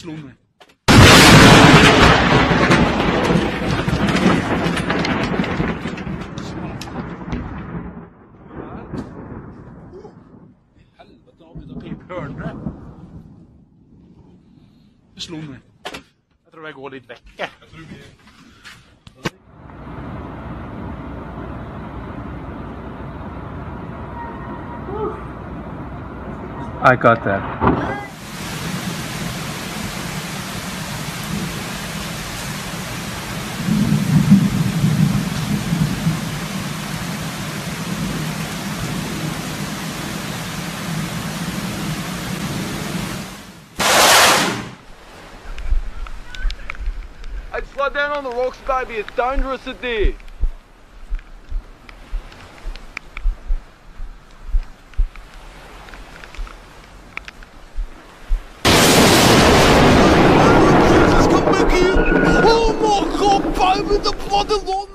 slog mig. Helvete, har vi pip. Hörde du det? Det slog mig. Jag tror jag går lite väck. Jag tror vi... I got that. I'd slide down on the rocks, baby. It's dangerous at there. Oh my God, baby, the bloody lawn.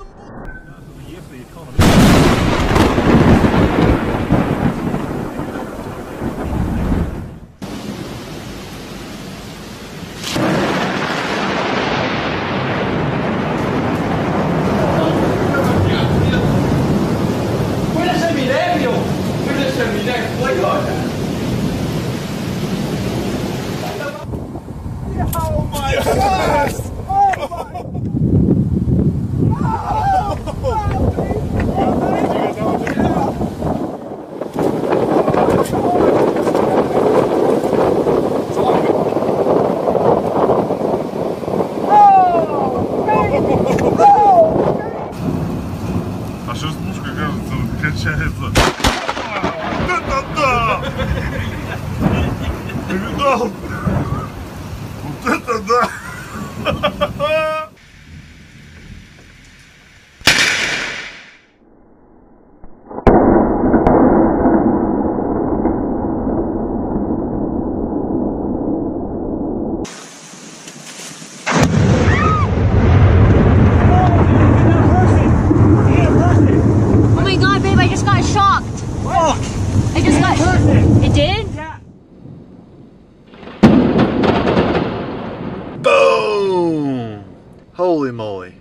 Oh my God! А что спушка, кажется, качается? Да-да-да! Ты видал? Вот это да! Oh my God, babe, I just got shocked. Fuck! I just got shocked. It did? Yeah. Boom! Holy moly.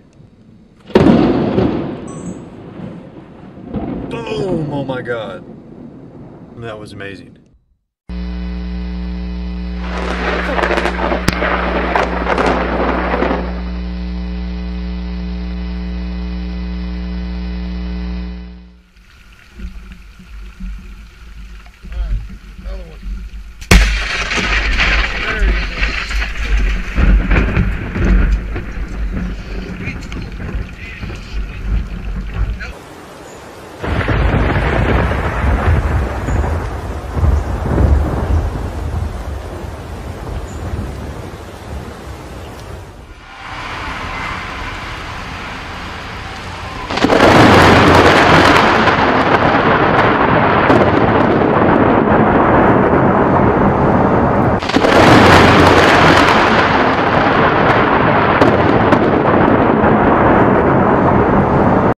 Boom! Oh my God. That was amazing.